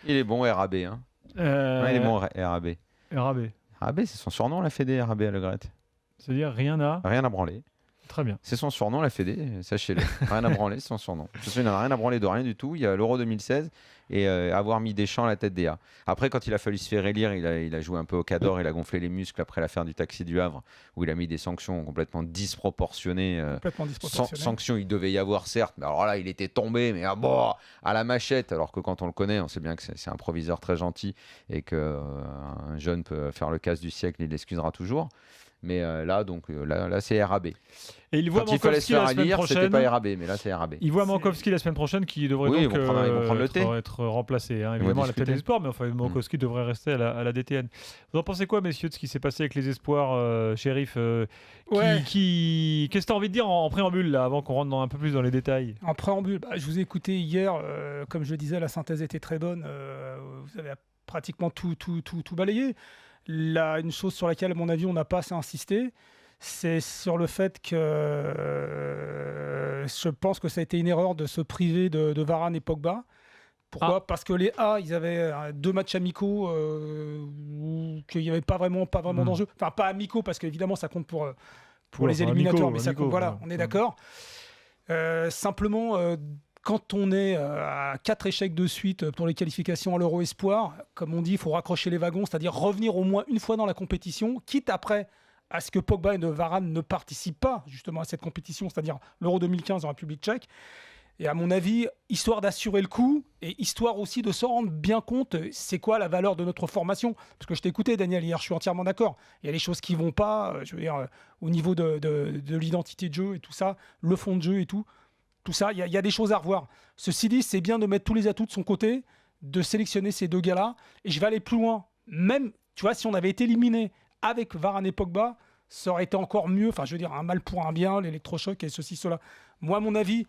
Il est bon, RAB. Hein. Ouais, il est bon, RAB. RAB. RAB, c'est son surnom, la Fédé, RAB à Le Gret. C'est-à-dire rien à... Rien à branler. Très bien. C'est son surnom, la Fédé, sachez-le. Rien à branler, c'est son surnom. De toute façon, il n'en a rien à branler de rien du tout. Il y a l'Euro 2016 et avoir mis Deschamps à la tête des A. Après, quand il a fallu se faire élire, il a joué un peu au cador, il a gonflé les muscles après l'affaire du taxi du Havre, où il a mis des sanctions complètement disproportionnées. Sanctions, il devait y avoir, certes, mais alors là, il était tombé, mais à la machette. Alors que quand on le connaît, on sait bien que c'est un proviseur très gentil et qu'un jeune peut faire le casse du siècle, il l'excusera toujours. Mais là, c'est RAB. Et il voit quand il fallait se faire élire, c'était pas RAB, mais là c'est RAB. Il voit Mankowski la semaine prochaine qui devrait donc être remplacé, hein, évidemment à la tête des sports, mais enfin Mankowski devrait rester à la DTN. Vous en pensez quoi, messieurs, de ce qui s'est passé avec les espoirs, Shérif Qu'est-ce que tu as envie de dire en préambule, là, avant qu'on rentre un peu plus dans les détails? En préambule, je vous ai écouté hier, comme je le disais, la synthèse était très bonne, vous avez pratiquement tout balayé. Là, une chose sur laquelle, à mon avis, on n'a pas assez insisté, c'est sur le fait que je pense que ça a été une erreur de se priver de Varane et Pogba. Pourquoi ? Parce que les A, ils avaient 2 matchs amicaux où il n'y avait pas vraiment d'enjeu. Enfin, pas amicaux, parce qu'évidemment, ça compte pour les éliminatoires, mais ça compte, voilà, on est d'accord. Simplement... quand on est à 4 échecs de suite pour les qualifications à l'Euro Espoir, comme on dit, il faut raccrocher les wagons, c'est-à-dire revenir au moins une fois dans la compétition, quitte après à ce que Pogba et Varane ne participent pas justement à cette compétition, c'est-à-dire l'Euro 2015 en République tchèque. Et à mon avis, histoire d'assurer le coup et histoire aussi de se rendre bien compte c'est quoi la valeur de notre formation. Parce que je t'ai écouté, Daniel, hier, je suis entièrement d'accord. Il y a des choses qui ne vont pas, je veux dire, au niveau de l'identité de jeu et tout ça, le fond de jeu et tout. Tout ça, il y a des choses à revoir. Ceci dit, c'est bien de mettre tous les atouts de son côté, de sélectionner ces 2 gars-là. Et je vais aller plus loin. Même, tu vois, si on avait été éliminé avec Varane et Pogba, ça aurait été encore mieux. Enfin, je veux dire, un mal pour un bien, l'électrochoc et ceci, cela. Moi, à mon avis,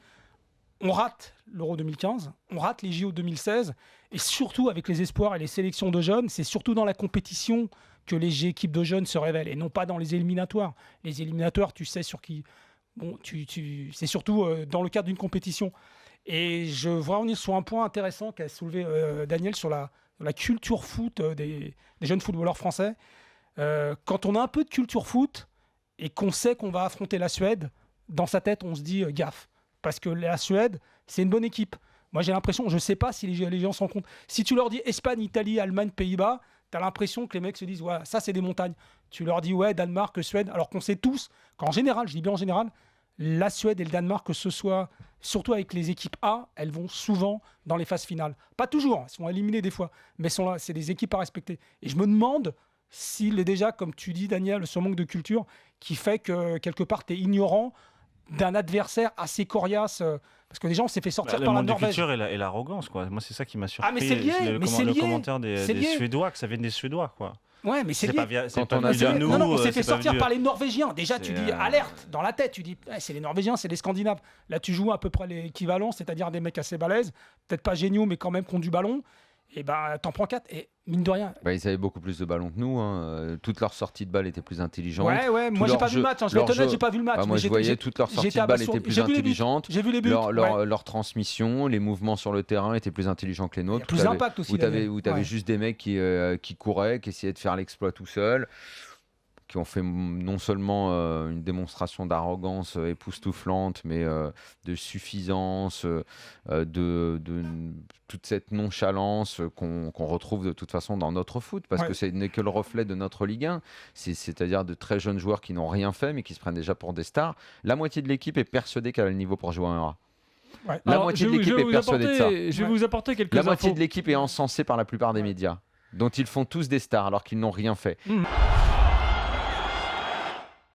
on rate l'Euro 2015, on rate les JO 2016. Et surtout, avec les espoirs et les sélections de jeunes, c'est surtout dans la compétition que les équipes de jeunes se révèlent. Et non pas dans les éliminatoires. Les éliminatoires, tu sais sur qui... Bon, c'est surtout dans le cadre d'une compétition. Et je veux revenir sur un point intéressant qu'a soulevé Daniel sur la culture foot des jeunes footballeurs français. Quand on a un peu de culture foot et qu'on sait qu'on va affronter la Suède, dans sa tête, on se dit gaffe. Parce que la Suède, c'est une bonne équipe. Moi, j'ai l'impression, je ne sais pas si les gens s'en rendent compte. Si tu leur dis Espagne, Italie, Allemagne, Pays-Bas, tu as l'impression que les mecs se disent ouais, ça, c'est des montagnes. Tu leur dis ouais, Danemark, Suède, alors qu'on sait tous qu'en général, je dis bien en général, la Suède et le Danemark, que ce soit, surtout avec les équipes A, elles vont souvent dans les phases finales. Pas toujours, elles sont éliminées des fois, mais sont là, c'est des équipes à respecter. Et je me demande s'il est déjà, comme tu dis, Daniel, ce manque de culture qui fait que, quelque part, tu es ignorant d'un adversaire assez coriace. Parce que déjà, on s'est fait sortir par la Norvège. Le manque de culture et l'arrogance, quoi. Moi, c'est ça qui m'a surpris. Ah, mais c'est lié, le commentaire des Suédois, que ça vienne des Suédois, quoi. Ouais, mais c'est lié. On s'est fait sortir par les Norvégiens. Déjà, tu dis alerte dans la tête. Tu dis, c'est les Norvégiens, c'est les Scandinaves. Là, tu joues à peu près l'équivalent, c'est-à-dire des mecs assez balèzes, peut-être pas géniaux, mais quand même qui ont du ballon. Et t'en prends 4. Et mine de rien. Ils avaient beaucoup plus de ballons que nous. Hein. Toutes leurs sorties de balles étaient plus intelligentes. Ouais. Moi, j'ai pas vu le match. Je vais être honnête, j'ai pas vu le match. Moi, je voyais toutes leurs sorties de balles étaient plus intelligentes. J'ai vu les buts. Leur transmission, les mouvements sur le terrain étaient plus intelligents que les nôtres. Plus d'impact aussi. Où t'avais juste des mecs qui couraient, qui essayaient de faire l'exploit tout seuls, qui ont fait non seulement une démonstration d'arrogance époustouflante, mais de suffisance, de toute cette nonchalance qu'on retrouve de toute façon dans notre foot, parce que ce n'est que le reflet de notre Ligue 1, c'est-à-dire de très jeunes joueurs qui n'ont rien fait, mais qui se prennent déjà pour des stars. La moitié de l'équipe est persuadée qu'elle a le niveau pour jouer un A. La moitié de l'équipe est persuadée de ça. Je vais vous apporter quelques infos. La moitié de l'équipe est encensée par la plupart des médias, dont ils font tous des stars alors qu'ils n'ont rien fait.